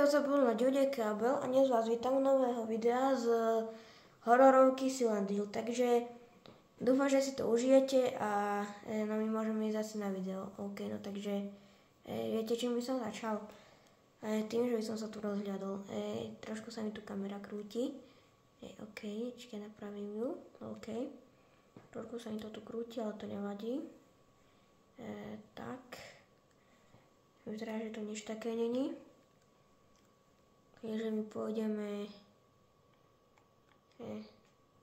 vás zabudol na Ďude Kábel a dnes vás vítam u nového videa z hororovky Silent Hill. Takže dúfam, že si to užijete a no my môžeme ísť asi na video. OK, no takže viete, čím by som začal? Tým, že by som sa tu rozhľadol. Trošku sa mi tu kamera krúti. OK, ešte napravím ju. OK. Trošku sa mi to tu krúti, ale to nevadí. Tak. Vyzerá, že to nič také není. Takže my pôjdeme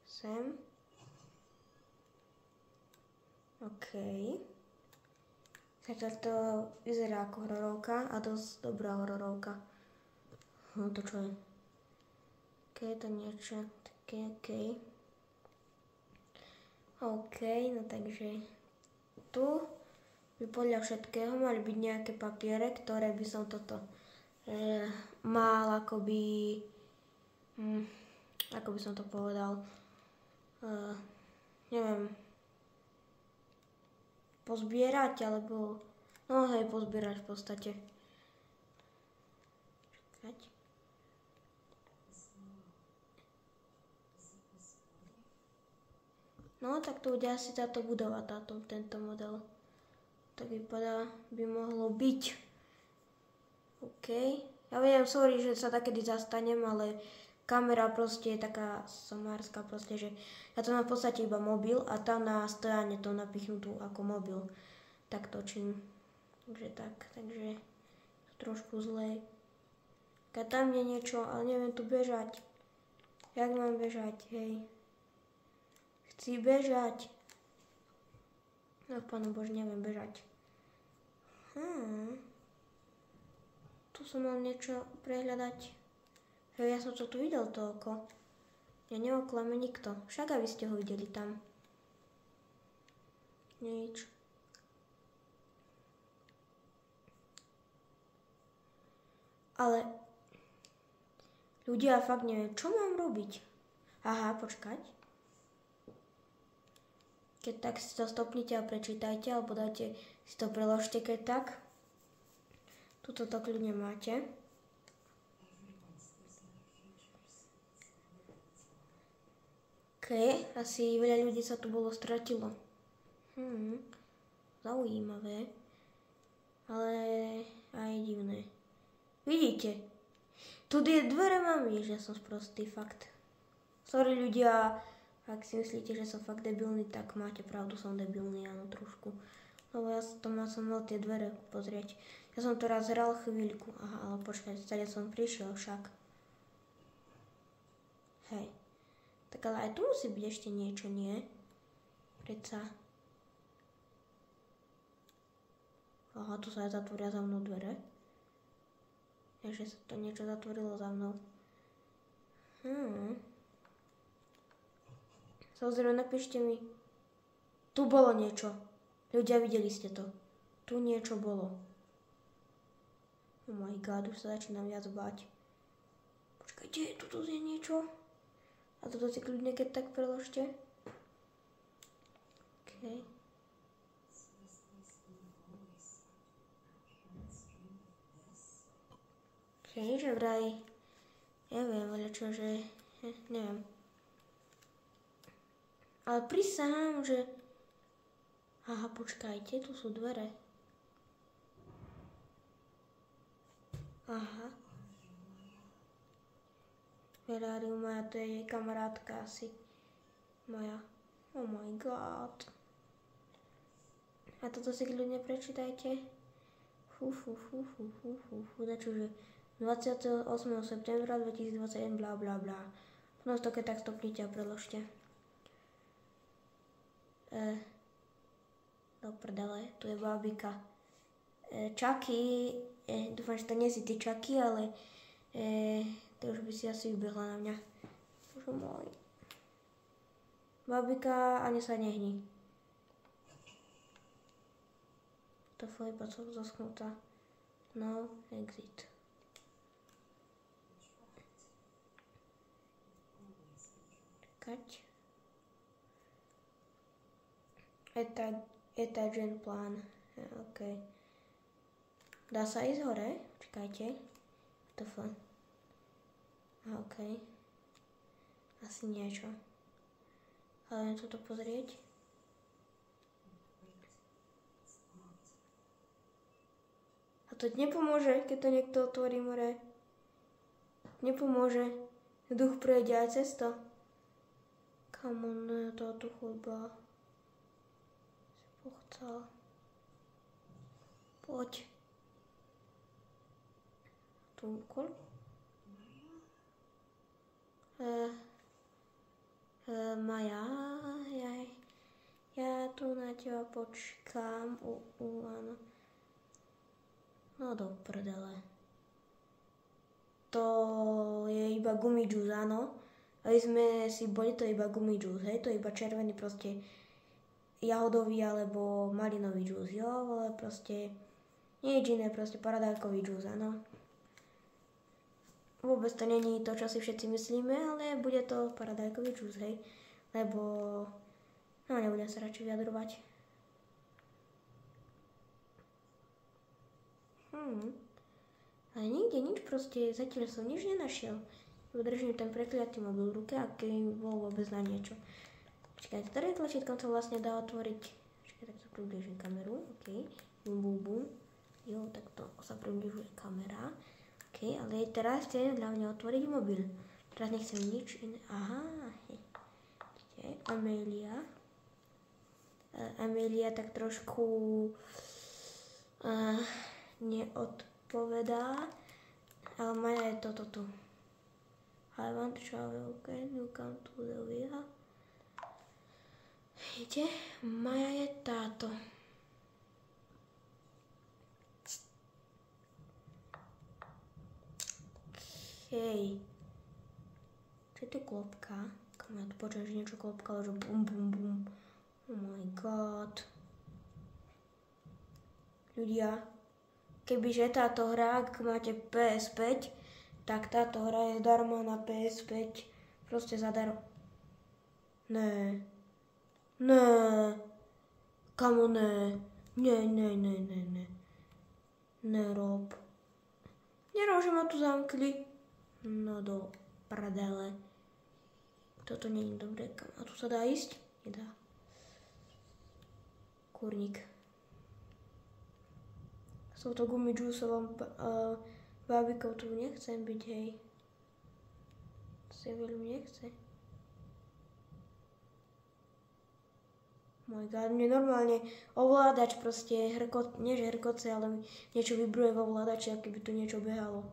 sem. OK. Zatiaľ to vyzerá ako hororovka a dosť dobrá hororovka. No to čo je? OK, to niečo také, OK. OK, no takže tu by podľa všetkého mali byť nejaké papiere, ktoré by som toto mal akoby, ako by som to povedal, neviem, pozbierať, alebo, no hej, pozbierať v podstate. Čakať. No, tak to bude asi táto budova, tento model. Tak vypadá, by mohlo byť. OK. Ja viem, sorry, že sa takedy zastanem, ale kamera proste je taká somárska proste, že ja to mám v podstate iba mobil a tam na stojane to napichnutú ako mobil. Tak točím. Takže tak, takže trošku zlé. Keď tam je niečo, ale neviem tu bežať. Jak mám bežať, hej. Chci bežať. No, Pane Bože, neviem bežať. Tu som mal niečo prehľadať. Hej, ja som to tu videl, to oko. Ja neoklame nikto. Však aj vy ste ho videli tam. Nič. Ale ľudia, fakt neviem, čo mám robiť. Aha, počkať. Keď tak si to stopnite a prečítajte, alebo dajte si to preložte, keď tak. Tuto to kľudne máte. OK, asi veľa ľudí sa tu bolo stratilo. Zaujímavé. Ale aj divné. Vidíte? Tu tie dvere mám, že som sprostý, fakt. Sorry ľudia, ak si myslíte, že som fakt debilný, tak máte pravdu, som debilný, áno, trošku. Lebo ja som mal tie dvere pozrieť. Ja som to raz hral chvíľku. Aha, ale počkaj, stade som prišiel však. Hej. Tak ale aj tu musí byť ešte niečo, nie? Predsa. Aha, tu sa aj zatvoria za mnou dvere. Takže sa to niečo zatvorilo za mnou. Samozrejme, napíšte mi. Tu bolo niečo. Ľudia, videli ste to. Tu niečo bolo. Oh my god, už sa začínam viac báť. Počkajte, tuto je niečo. A toto si kľudne keď tak preložte. OK. OK, že vraj. Neviem, ale čo, že... neviem. Ale prisahám, že... Aha, počkajte, tu sú dvere. Aha. Ferrari moja, to je jej kamarátka asi. Moja. Oh my god. A toto si kľudne prečítajte. Dačože 28. septembra 2021 bla bla bla. No to keď tak stopnite a preložte. Do prdele, tu je bábika. Chucky, dúfam, že to nie si ty Chucky, ale to už by si asi vybehla na mňa. Bože môj. Bábika, ani sa nehni. To flipa som zaschnutá. No, exit. Čakať. Etagen plán. OK. Dá sa ísť hore? Čakajte. WTF. OK. Asi niečo. Ale viem toto pozrieť. A to nepomôže, keď to niekto otvorí more. Nepomôže. Duch prejde aj cez to. Come on, táto chodba. Si pochcel. Poď. Tu úkol. Maja, ja tu na teba počkám. Áno. No do prdele. To je iba gummy juice, áno. Aby sme si boli, to iba gummy juice, hej? To je iba červený proste jahodový alebo malinový juice, jo? Ale proste nič iné, proste paradajkový juice, áno. Vôbec to není to, čo si všetci myslíme, ale bude to paradajkový juice, hej? Lebo, no nebudem sa radšej vyjadrovať. Ale nikde nič proste, zatiaľ som nič nenašiel. Držím ten prekliatý mobil v ruke a keby bol vôbec na niečo. Počkajte, ktoré tlačítkom to vlastne dá otvoriť? Počkaj, tak sa približím kameru, OK. Bum, bum, bum. Jo, tak to sa približuje kamera. OK, ale teraz chcem hlavne otvoriť mobil. Teraz nechcem nič iné. Aha, Amelia. Amelia tak trošku neodpovedá. Ale Maja je toto tu. I want to travel, can you come to the villa? Vidíte? Maja je táto. Hej. Čo je to klopka? Kam ja tu počujem, že niečo klopkalo, že bum bum bum. Oh my god. Ľudia, kebyže táto hra, ak máte PS5, tak táto hra je zdarma na PS5. Proste zadarmo. Ne. Kamo ne. Ne. Nerob. Nerob, že ma tu zamkli. No do prdele. Toto nie je dobré. A tu sa dá ísť? Nedá. Kurník. S touto gumidžúsovou bábikou tu nechcem byť, hej. To sa veľmi nechce. Oh my god, mne normálne ovládač proste nie že hrkoce, ale niečo vibruje vo ovládači, ako keby tu niečo behalo.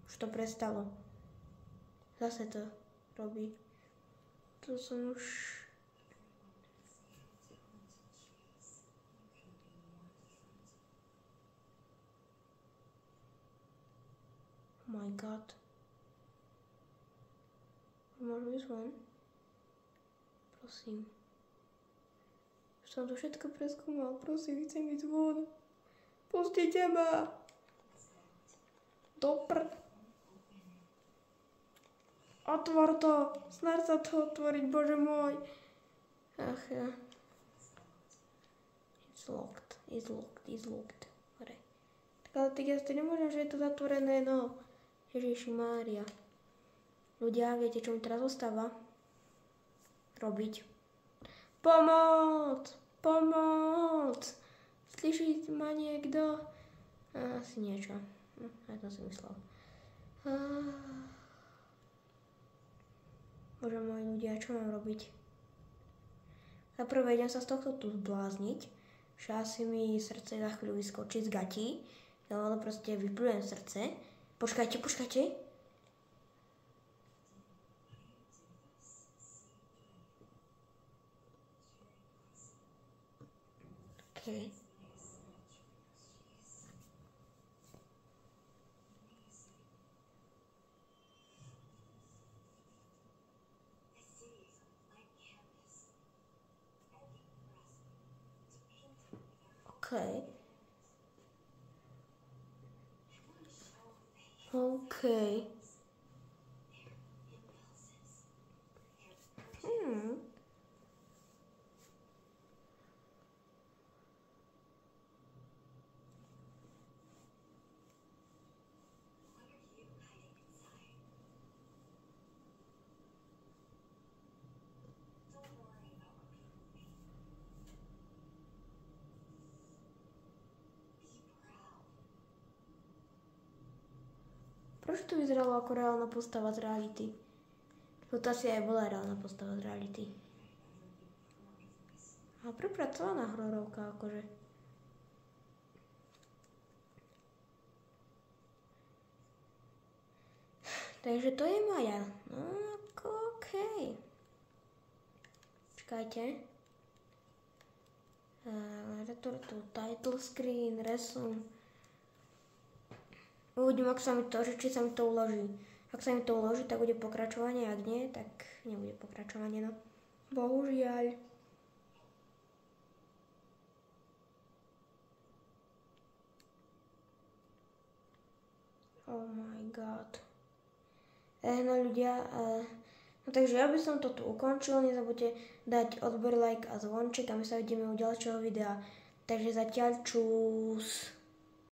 Už to prestalo. Zase to robí. To som už... Oh my god. Môžem ísť von? Prosím. Už som to všetko preskúmal. Prosím, chcem ísť von. Pustite ma. Dopr... Otvor to! Snaď sa to otvoriť, bože môj! Ach ja. It's locked. Dobre. Tak ale tak ja si nemôžem, že je to zatvorené, no. Ježiši Mária. Ľudia, viete, čo mi teraz ostáva? Robiť. Pomoc! Slyší ma niekto? Asi niečo. Ja to si myslel. Bože môj, ľudia, čo mám robiť? Za prvé idem sa z tohto tu zblázniť, že asi mi srdce za chvíľu vyskočí z gatí, ale proste vyplujem srdce. Počkajte. OK. prečo to vyzeralo ako reálna postava z reality? To asi aj bola reálna postava z reality. Ale prepracovaná hororovka, akože. Takže to je Maja. No, ako okej. Čakajte. Title screen, resume. Uvidím, či sa mi to uloží. Ak sa mi to uloží, tak bude pokračovanie, ak nie, tak nebude pokračovanie, no. Bohužiaľ. Oh my god. No ľudia, no takže ja by som to tu ukončil, nezabudte dať odber, like a zvonček a my sa vidíme u ďalšieho videa. Takže zatiaľ čus.